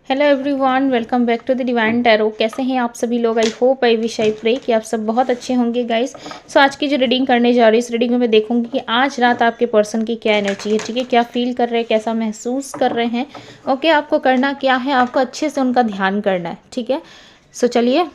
Hello everyone, welcome back to the divine tarot. कैसे हैं आप सभी लोग? I hope, I wish, I pray कि आप सब बहुत अच्छे होंगे गाइस। सो आज की जो रीडिंग करने जा रही हूँ, इस रीडिंग में मैं देखूंगी कि आज रात आपके पर्सन की क्या एनर्जी है। ठीक है, क्या फील कर रहे हैं, कैसा महसूस कर रहे हैं। ओके, आपको करना क्या है, आपको अच्छे से उनका ध्यान करना है। ठीक है, सो चलिए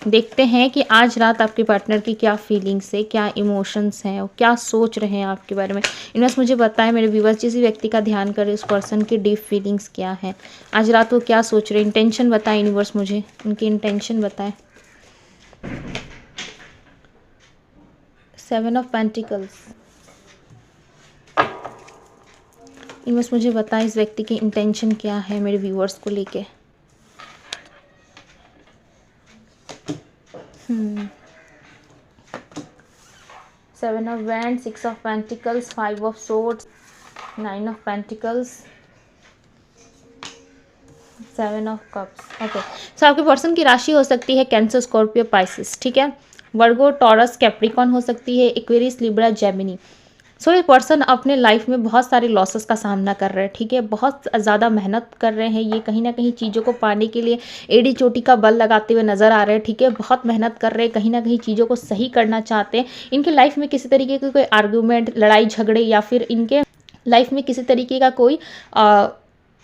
देखते हैं कि आज रात आपके पार्टनर की क्या फीलिंग्स है, क्या इमोशंस हैं और क्या सोच रहे हैं आपके बारे में। यूनिवर्स मुझे बताएं मेरे व्यूवर्स, जिस व्यक्ति का ध्यान कर रहे उस पर्सन की डीप फीलिंग्स क्या है, आज रात वो क्या सोच रहे हैं। इंटेंशन बताएं यूनिवर्स, मुझे उनकी इंटेंशन बताएं। 7 ऑफ पेंटिकल्स। यूनिवर्स मुझे बताएं इस व्यक्ति की इंटेंशन क्या है मेरे व्यूवर्स को लेके। 7 of Wands, 6 of Pentacles, 5 of Swords, 9 of Pentacles, 7 of Cups। Okay, सो आपके पर्सन की राशि हो सकती है कैंसर, स्कॉर्पियो, पाइसिस। ठीक है, वर्गो, टॉरस, कैप्रिकॉन हो सकती है, एक्वेरियस, लिब्रा, जेमिनी। सो ये पर्सन अपने लाइफ में बहुत सारे लॉसेस का सामना कर रहे हैं। ठीक है, बहुत ज़्यादा मेहनत कर रहे हैं ये, कहीं ना कहीं चीज़ों को पाने के लिए एड़ी चोटी का बल लगाते हुए नजर आ रहे हैं। ठीक है, बहुत मेहनत कर रहे हैं, कहीं ना कहीं चीज़ों को सही करना चाहते हैं। इनके लाइफ में किसी तरीके के कोई आर्गूमेंट, लड़ाई झगड़े या फिर इनके लाइफ में किसी तरीके का कोई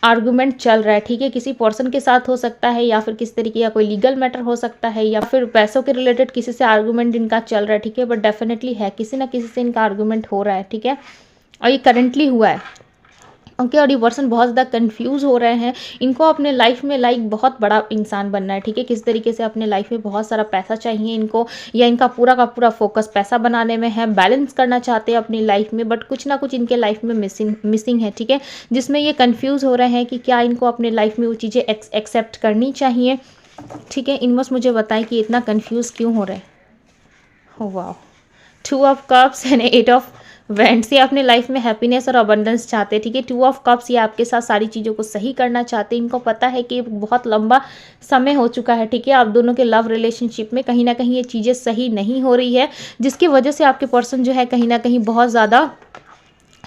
आर्गूमेंट चल रहा है। ठीक है, किसी पर्सन के साथ हो सकता है या फिर किसी तरीके का कोई लीगल मैटर हो सकता है या फिर पैसों के रिलेटेड किसी से आर्गूमेंट इनका चल रहा है। ठीक है, बट डेफिनेटली है, किसी ना किसी से इनका आर्गूमेंट हो रहा है। ठीक है, और ये करंटली हुआ है। ओके, और ये पर्सन बहुत ज़्यादा कंफ्यूज हो रहे हैं। इनको अपने लाइफ में बहुत बड़ा इंसान बनना है। ठीक है, किस तरीके से अपने लाइफ में बहुत सारा पैसा चाहिए इनको, या इनका पूरा का पूरा फोकस पैसा बनाने में है, बैलेंस करना चाहते हैं अपनी लाइफ में, बट कुछ ना कुछ इनके लाइफ में मिसिंग है। ठीक है, जिसमें ये कंफ्यूज हो रहे हैं कि क्या इनको अपने लाइफ में वो चीज़ें एक्सेप्ट करनी चाहिए। ठीक है, यूनिवर्स मुझे बताएं कि इतना कंफ्यूज क्यों हो रहे हैं। हो वाह, 2 of cups and 8 of vents. ये अपने लाइफ में हैप्पीनेस और अबंडेंस चाहते हैं। ठीक है, 2 ऑफ कप्स, ये आपके साथ सारी चीज़ों को सही करना चाहते हैं। इनको पता है कि बहुत लंबा समय हो चुका है। ठीक है, आप दोनों के लव रिलेशनशिप में कहीं ना कहीं ये चीज़ें सही नहीं हो रही है, जिसकी वजह से आपके पर्सन जो है कहीं ना कहीं बहुत ज़्यादा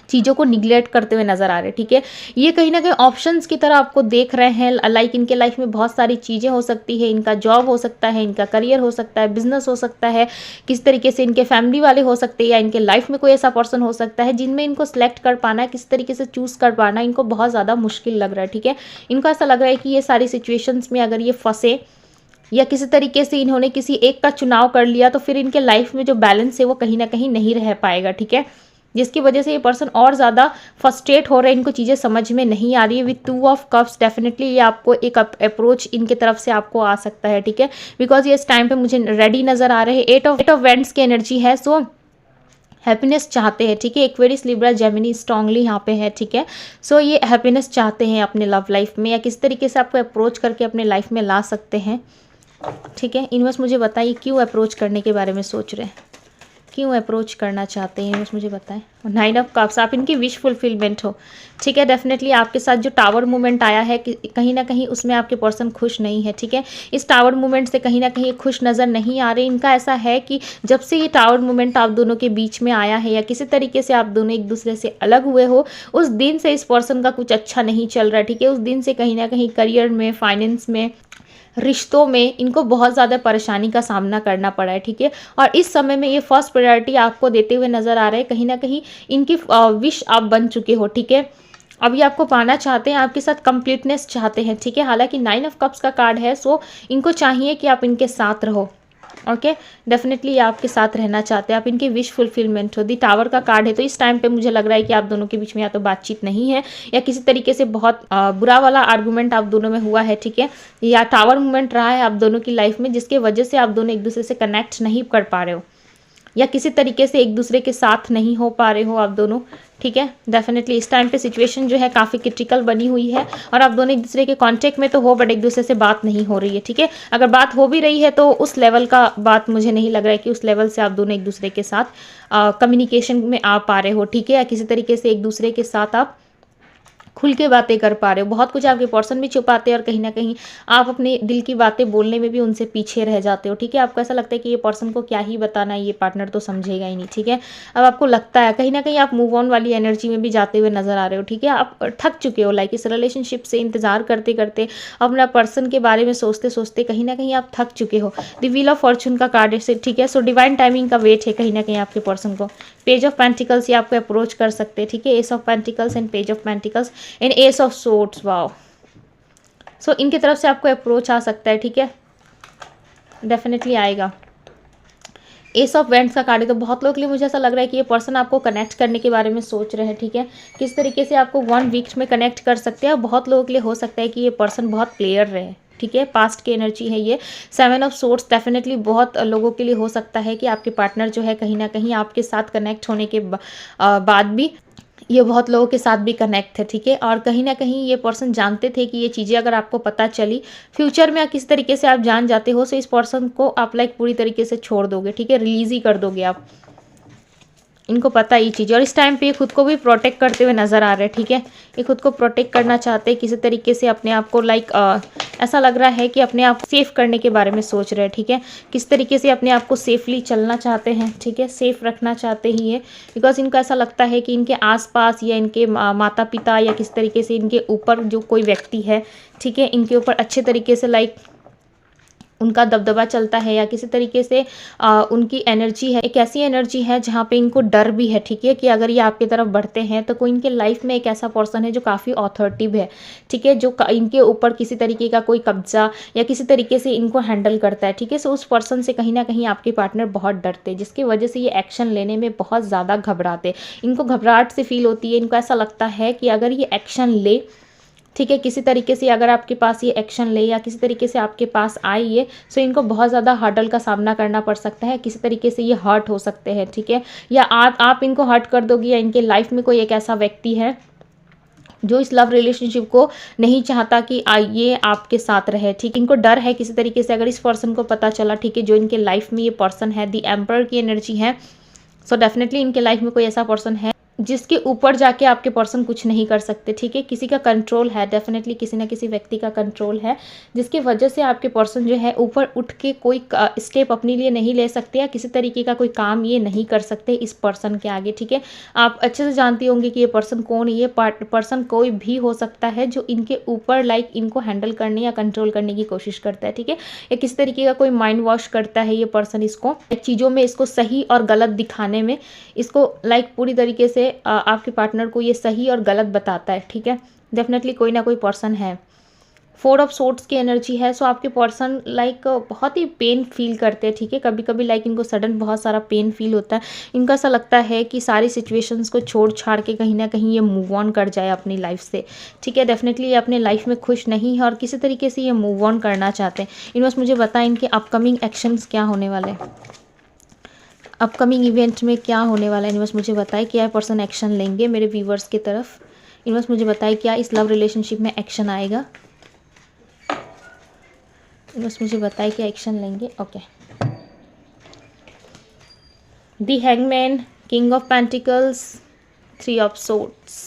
चीज़ों को निगलेक्ट करते हुए नजर आ रहे हैं। ठीक है, ये कहीं ना कहीं ऑप्शंस की तरह आपको देख रहे हैं। लाइक इनके लाइफ में बहुत सारी चीज़ें हो सकती है, इनका जॉब हो सकता है, इनका करियर हो सकता है, बिजनेस हो सकता है, किस तरीके से इनके फैमिली वाले हो सकते हैं, या इनके लाइफ में कोई ऐसा पर्सन हो सकता है जिनमें इनको सेलेक्ट कर पाना, किस तरीके से चूज कर पाना इनको बहुत ज़्यादा मुश्किल लग रहा है। ठीक है, इनको ऐसा लग रहा है कि ये सारी सिचुएशंस में अगर ये फंसे या किसी तरीके से इन्होंने किसी एक का चुनाव कर लिया तो फिर इनके लाइफ में जो बैलेंस है वो कहीं ना कहीं नहीं रह पाएगा। ठीक है, जिसकी वजह से ये पर्सन और ज़्यादा फ्रस्ट्रेट हो रहे हैं, इनको चीज़ें समझ में नहीं आ रही है। विथ 2 ऑफ कप्स डेफिनेटली ये आपको एक अप्रोच इनके तरफ से आपको आ सकता है। ठीक है, बिकॉज ये इस टाइम पे मुझे रेडी नज़र आ रहे हैं। 8 ऑफ वेंट्स की एनर्जी है, सो हैप्पीनेस चाहते हैं। ठीक है, एक्वेरियस, लिब्रा, जेमिनी स्ट्रांगली यहाँ पे है। ठीक है, सो ये हैप्पीनेस चाहते हैं अपने लव लाइफ में, या किस तरीके से आपको अप्रोच करके अपने लाइफ में ला सकते हैं। ठीक है, यूनिवर्स मुझे बताइए क्यों अप्रोच करने के बारे में सोच रहे हैं, क्यों अप्रोच करना चाहते हैं, यूनिवर्स मुझे बताएं। 9 ऑफ कप्स, आप इनकी विश फुलफिलमेंट हो। ठीक है, डेफिनेटली आपके साथ जो टावर मूवमेंट आया है कहीं ना कहीं उसमें आपके पर्सन खुश नहीं है। ठीक है, इस टावर मूवमेंट से कहीं ना कहीं खुश नज़र नहीं आ रहे। इनका ऐसा है कि जब से ये टावर मूवमेंट आप दोनों के बीच में आया है, या किसी तरीके से आप दोनों एक दूसरे से अलग हुए हो, उस दिन से इस पर्सन का कुछ अच्छा नहीं चल रहा है। ठीक है, उस दिन से कहीं ना कहीं करियर में, फाइनेंस में, रिश्तों में इनको बहुत ज़्यादा परेशानी का सामना करना पड़ा है। ठीक है, और इस समय में ये फर्स्ट प्रायोरिटी आपको देते हुए नज़र आ रहे हैं। कहीं ना कहीं इनकी विश आप बन चुके हो। ठीक है, अभी आपको पाना चाहते हैं, आपके साथ कंप्लीटनेस चाहते हैं। ठीक है, हालांकि 9 ऑफ कप्स का कार्ड है, सो इनको चाहिए कि आप इनके साथ रहो। ओके, डेफिनेटली ये आपके साथ रहना चाहते हैं, आप इनकी विश फुलफिलमेंट हो। दी टावर का कार्ड है, तो इस टाइम पे मुझे लग रहा है कि आप दोनों के बीच में या तो बातचीत नहीं है, या किसी तरीके से बहुत बुरा वाला आर्गूमेंट आप दोनों में हुआ है। ठीक है, या टावर मूवमेंट रहा है आप दोनों की लाइफ में, जिसके वजह से आप दोनों एक दूसरे से कनेक्ट नहीं कर पा रहे हो, या किसी तरीके से एक दूसरे के साथ नहीं हो पा रहे हो आप दोनों। ठीक है, डेफिनेटली इस टाइम पे सिचुएशन जो है काफ़ी क्रिटिकल बनी हुई है, और आप दोनों एक दूसरे के कांटेक्ट में तो हो, बट एक दूसरे से बात नहीं हो रही है। ठीक है, अगर बात हो भी रही है तो उस लेवल का बात मुझे नहीं लग रहा है कि उस लेवल से आप दोनों एक दूसरे के साथ कम्युनिकेशन में आ पा रहे हो। ठीक है, या किसी तरीके से एक दूसरे के साथ आप खुल के बातें कर पा रहे हो। बहुत कुछ आपके पर्सन भी छुपाते हैं और कहीं न कहीं आप अपने दिल की बातें बोलने में भी उनसे पीछे रह जाते हो, ठीक है। आपको ऐसा लगता है कि ये पर्सन को क्या ही बताना है, ये पार्टनर तो समझेगा ही नहीं, ठीक है। अब आपको लगता है कहीं न कहीं आप मूव ऑन वाली एनर्जी में भी जाते हुए नज़र आ रहे हो, ठीक है। आप थक चुके हो, लाइक इस रिलेशनशिप से इंतज़ार करते-करते, अपना पर्सन के बारे में सोचते-सोचते कहीं न कहीं आप थक चुके हो। द व्हील ऑफ फॉर्च्यून का कार्ड है, ठीक है। सो डिवाइन टाइमिंग का वेट है कहीं न कहीं आपके पर्सन को। पेज ऑफ पेंटिकल्स ये आपको अप्रोच कर सकते हैं, ठीक है। Ace of pentacles and page of pentacles and ace of swords, wow. So इनकी तरफ से आपको अप्रोच आ सकता है, ठीक है, डेफिनेटली आएगा। एस ऑफ वेंट्स का कार्ड है, तो बहुत लोगों के लिए मुझे ऐसा लग रहा है कि ये पर्सन आपको कनेक्ट करने के बारे में सोच रहे हैं, ठीक है। किस तरीके से आपको 1 वीक में कनेक्ट कर सकते हैं। बहुत लोगों के लिए हो सकता है कि ये पर्सन बहुत प्लेयर रहे, ठीक है। पास्ट की एनर्जी है ये। 7 ऑफ सोर्ड्स डेफिनेटली बहुत लोगों के लिए हो सकता है कि आपके पार्टनर जो है कहीं ना कहीं आपके साथ कनेक्ट होने के बाद भी ये बहुत लोगों के साथ भी कनेक्ट है, ठीक है। और कहीं ना कहीं ये पर्सन जानते थे कि ये चीज़ें अगर आपको पता चली फ्यूचर में किस तरीके से आप जान जाते हो, सो इस पर्सन को आप लाइक पूरी तरीके से छोड़ दोगे, ठीक है, रिलीज़ ही कर दोगे आप। इनको पता ये चीज़, और इस टाइम पे ये खुद को भी प्रोटेक्ट करते हुए नज़र आ रहे हैं, ठीक है। ये खुद को प्रोटेक्ट करना चाहते हैं किसी तरीके से, अपने आप को लाइक ऐसा लग रहा है कि अपने आप सेफ करने के बारे में सोच रहे हैं, ठीक है। किस तरीके से अपने आप को सेफली चलना चाहते हैं, ठीक है, सेफ रखना चाहते ही है। बिकॉज इनको ऐसा लगता है कि इनके आसपास या इनके माता पिता या किस तरीके से इनके ऊपर जो कोई व्यक्ति है, ठीक है, इनके ऊपर अच्छे तरीके से लाइक उनका दबदबा चलता है, या किसी तरीके से उनकी एनर्जी है, एक ऐसी एनर्जी है जहाँ पे इनको डर भी है, ठीक है, कि अगर ये आपकी तरफ बढ़ते हैं तो कोई इनके लाइफ में एक ऐसा पर्सन है जो काफ़ी ऑथोरिटिव है, ठीक है, जो इनके ऊपर किसी तरीके का कोई कब्जा या किसी तरीके से इनको हैंडल करता है, ठीक है। सो उस पर्सन से कहीं ना कहीं आपके पार्टनर बहुत डरते हैं, जिसकी वजह से ये एक्शन लेने में बहुत ज़्यादा घबराते। इनको घबराहट से फील होती है, इनको ऐसा लगता है कि अगर ये एक्शन ले, ठीक है, किसी तरीके से अगर आपके पास ये एक्शन ले या किसी तरीके से आपके पास आए ये, सो इनको बहुत ज़्यादा हर्डल का सामना करना पड़ सकता है, किसी तरीके से ये हर्ट हो सकते हैं, ठीक है, या आप इनको हर्ट कर दोगे, या इनके लाइफ में कोई एक ऐसा व्यक्ति है जो इस लव रिलेशनशिप को नहीं चाहता कि ये आपके साथ रहे, ठीक। इनको डर है किसी तरीके से, अगर इस पर्सन को पता चला, ठीक है, जो इनके लाइफ में ये पर्सन है, द एम्परर की एनर्जी है, सो डेफिनेटली इनके लाइफ में कोई ऐसा पर्सन है जिसके ऊपर जाके आपके पर्सन कुछ नहीं कर सकते, ठीक है। किसी का कंट्रोल है, डेफिनेटली किसी ना किसी व्यक्ति का कंट्रोल है, जिसकी वजह से आपके पर्सन जो है ऊपर उठ के कोई स्टेप अपने लिए नहीं ले सकते, या किसी तरीके का कोई काम ये नहीं कर सकते इस पर्सन के आगे, ठीक है। आप अच्छे से जानती होंगे कि ये पर्सन कौन है। ये पर्सन कोई भी हो सकता है जो इनके ऊपर लाइक इनको हैंडल करने या कंट्रोल करने की कोशिश करता है, ठीक है, या किस तरीके का कोई माइंड वॉश करता है ये पर्सन, इसको चीज़ों में इसको सही और गलत दिखाने में, इसको लाइक पूरी तरीके से आपके पार्टनर को ये सही और गलत बताता है, ठीक है। डेफिनेटली कोई ना कोई पर्सन है। 4 ऑफ सोर्ड्स की एनर्जी है, सो आपके पर्सन लाइक बहुत ही पेन फील करते हैं, ठीक है। कभी कभी लाइक इनको सडन बहुत सारा पेन फील होता है। इनको ऐसा लगता है कि सारी सिचुएशंस को छोड़ छाड़ के कहीं ना कहीं ये मूव ऑन कर जाए अपनी लाइफ से, ठीक है। डेफिनेटली ये अपने लाइफ में खुश नहीं है और किसी तरीके से ये मूव ऑन करना चाहते हैं। इनवर्स मुझे बताएं इनके अपकमिंग एक्शंस क्या होने वाले हैं, अपकमिंग इवेंट में क्या होने वाला है। यूनिवर्स मुझे बताए क्या पर्सन एक्शन लेंगे मेरे व्यूवर्स की तरफ। यूनिवर्स मुझे बताए क्या इस लव रिलेशनशिप में एक्शन आएगा। यूनिवर्स मुझे बताए क्या एक्शन लेंगे। Okay, the hangman, king of pentacles, 3 of swords.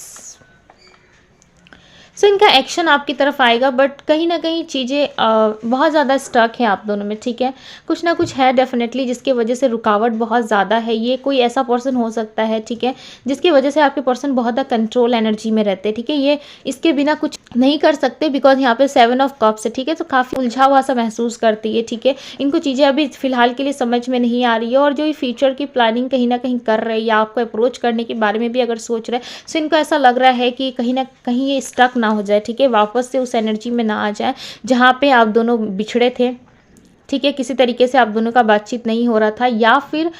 So इनका एक्शन आपकी तरफ आएगा, बट कहीं ना कहीं चीज़ें बहुत ज़्यादा स्टक है आप दोनों में, ठीक है। कुछ ना कुछ है डेफिनेटली जिसकी वजह से रुकावट बहुत ज़्यादा है। ये कोई ऐसा पर्सन हो सकता है, ठीक है, जिसकी वजह से आपके पर्सन बहुत ज़्यादा कंट्रोल एनर्जी में रहते हैं, ठीक है। ये इसके बिना कुछ नहीं कर सकते, बिकॉज यहाँ पे 7 ऑफ कप्स है, ठीक है, तो काफ़ी उलझा हुआ सा महसूस करती है, ठीक है। इनको चीज़ें अभी फिलहाल के लिए समझ में नहीं आ रही है, और जो ये फ्यूचर की प्लानिंग कहीं ना कहीं कर रहे हैं या आपको अप्रोच करने के बारे में भी अगर सोच रहे हैं, सो इनको ऐसा लग रहा है कि कहीं ना कहीं ये स्टक ना हो जाए, ठीक है, वापस से उस एनर्जी में ना आ जाए जहाँ पे आप दोनों बिछड़े थे, ठीक है। किसी तरीके से आप दोनों का बातचीत नहीं हो रहा था, या फिर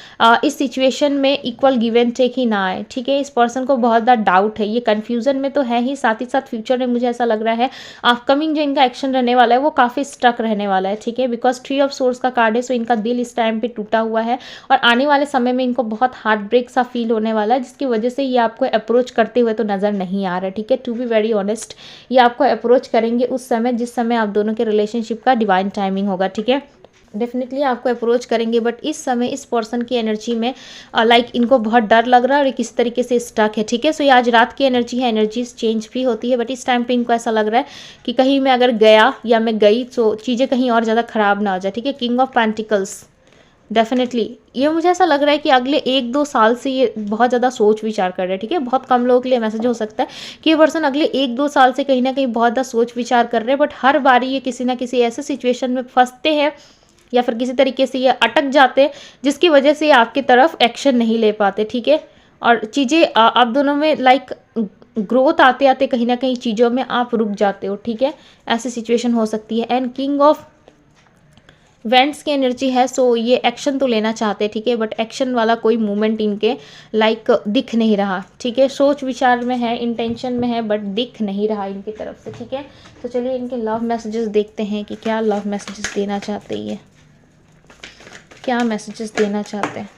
इस सिचुएशन में इक्वल गिव एंड टेक ही ना आए, ठीक है। इस पर्सन को बहुत ज़्यादा डाउट है, ये कन्फ्यूजन में तो है ही साथ फ्यूचर में मुझे ऐसा लग रहा है अपकमिंग जो इनका एक्शन रहने वाला है वो काफ़ी स्टक रहने वाला है, ठीक है, बिकॉज 3 ऑफ सोर्ड्स का कार्ड है। सो इनका दिल इस टाइम पे टूटा हुआ है, और आने वाले समय में इनको बहुत हार्ट ब्रेक सा फील होने वाला है, जिसकी वजह से ये आपको अप्रोच करते हुए तो नज़र नहीं आ रहा है, ठीक है। टू बी वेरी ऑनेस्ट, ये आपको अप्रोच करेंगे उस समय जिस समय आप दोनों के रिलेशनशिप का डिवाइन टाइमिंग होगा, ठीक है। डेफिनेटली आपको अप्रोच करेंगे, बट इस समय इस पर्सन की एनर्जी में लाइक इनको बहुत डर लग रहा है और किस तरीके से स्टक है, ठीक है। सो ये आज रात की एनर्जी है, एनर्जीज चेंज भी होती है, बट इस टाइम पे इनको ऐसा लग रहा है कि कहीं मैं अगर गया या मैं गई तो चीज़ें कहीं और ज़्यादा ख़राब ना हो जाए, ठीक है। किंग ऑफ पेंटिकल्स, डेफिनेटली ये मुझे ऐसा लग रहा है कि अगले 1-2 साल से ये बहुत ज़्यादा सोच विचार कर रहे हैं, ठीक है। बहुत कम लोगों के लिए मैसेज हो सकता है कि ये पर्सन अगले 1-2 साल से कहीं ना कहीं बहुत ज़्यादा सोच विचार कर रहे हैं, बट हर बारी ये किसी ना किसी ऐसे सिचुएशन में फंसते हैं या फिर किसी तरीके से ये अटक जाते हैं जिसकी वजह से ये आपकी तरफ एक्शन नहीं ले पाते, ठीक है। और चीज़ें आप दोनों में लाइक ग्रोथ आते आते कहीं ना कहीं चीज़ों में आप रुक जाते हो, ठीक है। ऐसी सिचुएशन हो सकती है। एंड किंग ऑफ वेंट्स की एनर्जी है, सो ये एक्शन तो लेना चाहते हैं, ठीक है, बट एक्शन वाला कोई मूवमेंट इनके लाइक दिख नहीं रहा, ठीक है। सोच विचार में है, इंटेंशन में है, बट दिख नहीं रहा इनकी तरफ से, ठीक है। तो चलिए इनके लव मैसेजेस देखते हैं कि क्या लव मैसेजेस देना चाहते हैं ये, क्या मैसेजेस देना चाहते हैं।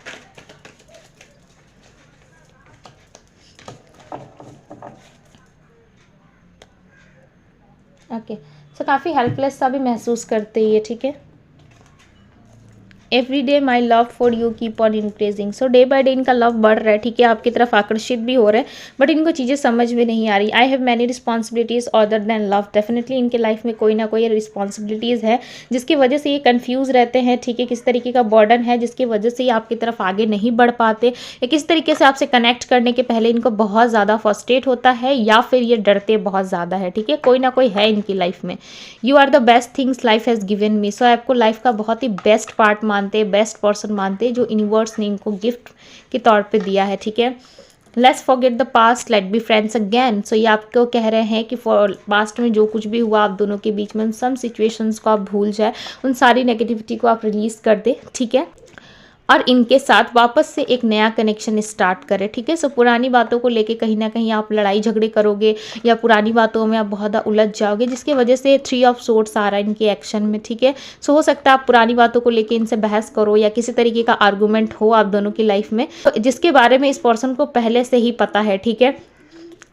ओके, सो काफ़ी हेल्पलेस सा भी महसूस करते हैं ये, ठीक है। Every day my love for you keep on increasing, so day by day इनका लव बढ़ रहा है, ठीक है, आपकी तरफ आकर्षित भी हो रहे हैं, बट इनको चीज़ें समझ में नहीं आ रही। I have many responsibilities other than love, definitely इनके लाइफ में कोई ना कोई रिस्पॉन्सिबिलिटीज़ है जिसकी वजह से ये कन्फ्यूज़ रहते हैं, ठीक है। किस तरीके का बर्डन है जिसकी वजह से ये आपकी तरफ आगे नहीं बढ़ पाते, या किस तरीके से आपसे कनेक्ट करने के पहले इनको बहुत ज़्यादा फ्रस्ट्रेट होता है, या फिर ये डरते बहुत ज़्यादा है, ठीक है। कोई ना कोई है इनकी लाइफ में। You are the best things life has given me, so आपको लाइफ का बहुत ही बेस्ट पार्ट मानते हैं, बेस्ट पर्सन मानते हैं जो यूनिवर्स ने इनको गिफ्ट के तौर पे दिया है, ठीक है। Let's forget the past, let be friends again, so ये आपको कह रहे हैं कि फॉर पास्ट में जो कुछ भी हुआ आप दोनों के बीच में, उन सम सिचुएशंस को आप भूल जाए, उन सारी नेगेटिविटी को आप रिलीज कर दे, ठीक है, और इनके साथ वापस से एक नया कनेक्शन स्टार्ट करें, ठीक है। सो पुरानी बातों को लेके कहीं ना कहीं आप लड़ाई झगड़े करोगे या पुरानी बातों में आप बहुत ज़्यादा उलझ जाओगे, जिसकी वजह से 3 ऑफ सोर्ट्स आ रहा है इनके एक्शन में, ठीक है। सो हो सकता है आप पुरानी बातों को लेके इनसे बहस करो या किसी तरीके का आर्गूमेंट हो आप दोनों की लाइफ में, जिसके बारे में इस पर्सन को पहले से ही पता है, ठीक है।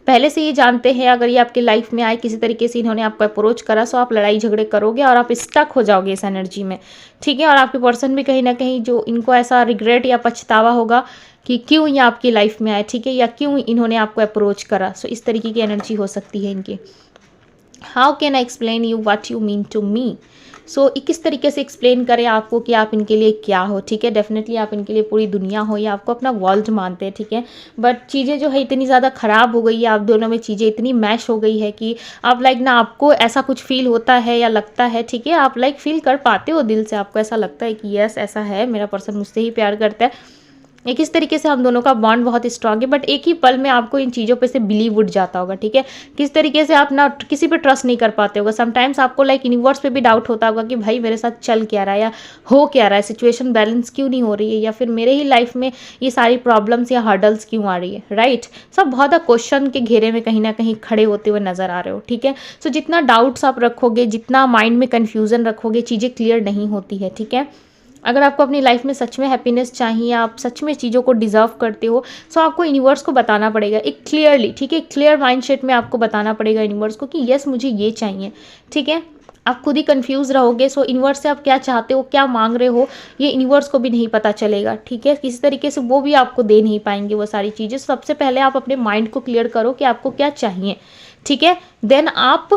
पहले से ये जानते हैं अगर ये आपकी लाइफ में आए, किसी तरीके से इन्होंने आपको अप्रोच करा, सो आप लड़ाई झगड़े करोगे और आप स्टक हो जाओगे इस एनर्जी में, ठीक है। और आपके पर्सन भी कहीं ना कहीं जो इनको ऐसा रिग्रेट या पछतावा होगा कि क्यों ये आपकी लाइफ में आए, ठीक है, या क्यों इन्होंने आपको अप्रोच करा। सो इस तरीके की एनर्जी हो सकती है इनकी। How can I explain you what you mean to me, so किस तरीके से एक्सप्लेन करें आपको कि आप इनके लिए क्या हो, ठीक है। डेफिनेटली आप इनके लिए पूरी दुनिया हो या आपको अपना वर्ल्ड मानते हैं, ठीक है, बट चीज़ें जो है इतनी ज़्यादा ख़राब हो गई है, आप दोनों में चीज़ें इतनी मैश हो गई है कि आप लाइक ना आपको ऐसा कुछ फील होता है या लगता है, ठीक है, आप लाइक फील कर पाते हो दिल से, आपको ऐसा लगता है कि यस ऐसा है, मेरा पर्सन मुझसे ही प्यार करता है, एक इस तरीके से हम दोनों का बॉन्ड बहुत स्ट्रांग है, बट एक ही पल में आपको इन चीज़ों पे से बिलीव उठ जाता होगा, ठीक है। किस तरीके से आप ना किसी पे ट्रस्ट नहीं कर पाते होगा, समटाइम्स आपको लाइक यूनिवर्स पे भी डाउट होता होगा कि भाई मेरे साथ चल क्या रहा है या हो क्या रहा है, सिचुएशन बैलेंस क्यों नहीं हो रही है, या फिर मेरे ही लाइफ में ये सारी प्रॉब्लम्स या हर्डल्स क्यों आ रही है, राइट। सब बहुत क्वेश्चन के घेरे में कहीं ना कहीं खड़े होते हुए नजर आ रहे हो, ठीक है। सो जितना डाउट्स आप रखोगे, जितना माइंड में कन्फ्यूजन रखोगे, चीज़ें क्लियर नहीं होती है, ठीक है। अगर आपको अपनी लाइफ में सच में हैप्पीनेस चाहिए, आप सच में चीज़ों को डिजर्व करते हो, सो आपको यूनिवर्स को बताना पड़ेगा एक क्लियरली, ठीक है, क्लियर माइंडसेट में आपको बताना पड़ेगा यूनिवर्स को कि यस मुझे ये चाहिए, ठीक है। आप खुद ही कंफ्यूज रहोगे, सो यूनिवर्स से आप क्या चाहते हो, क्या मांग रहे हो, ये यूनिवर्स को भी नहीं पता चलेगा, ठीक है। किसी तरीके से वो भी आपको दे नहीं पाएंगे वो सारी चीज़ें। सबसे पहले आप अपने माइंड को क्लियर करो कि आपको क्या चाहिए, ठीक है, देन आप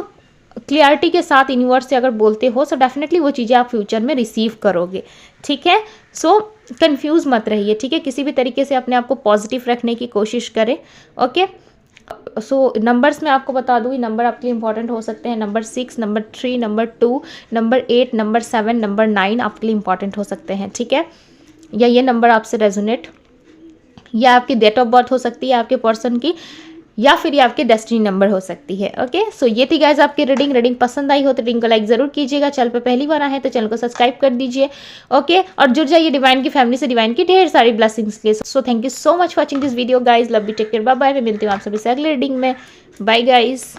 क्लियरिटी के साथ यूनिवर्स से अगर बोलते हो, सो डेफिनेटली वो चीज़ें आप फ्यूचर में रिसीव करोगे, ठीक है। सो कंफ्यूज मत रहिए, ठीक है, किसी भी तरीके से अपने आप को पॉजिटिव रखने की कोशिश करें, ओके। सो नंबर्स में आपको बता दूँ, ये नंबर आपके लिए इंपॉर्टेंट हो सकते हैं, number 6, number 3, number 2, number 8, number 7, number 9 आपके लिए इंपॉर्टेंट हो सकते हैं, ठीक है। या ये नंबर आपसे रेजोनेट, या आपकी डेट ऑफ बर्थ हो सकती है आपके पर्सन की, या फिर ये आपके डेस्टिनी नंबर हो सकती है, ओके। सो ये थी गाइज आपकी रीडिंग पसंद आई हो तो रीडिंग को लाइक जरूर कीजिएगा, चैनल पर पहली बार आए हैं तो चैनल को सब्सक्राइब कर दीजिए, ओके, और जुड़ जाइए डिवाइन की फैमिली से डिवाइन की ढेर सारी ब्लेसिंग्स के लिए। So thank you so much watching this video guys, love you, take care, bye bye. मैं मिलती हूँ आप सभी से अगले रीडिंग में, बाय गाइज।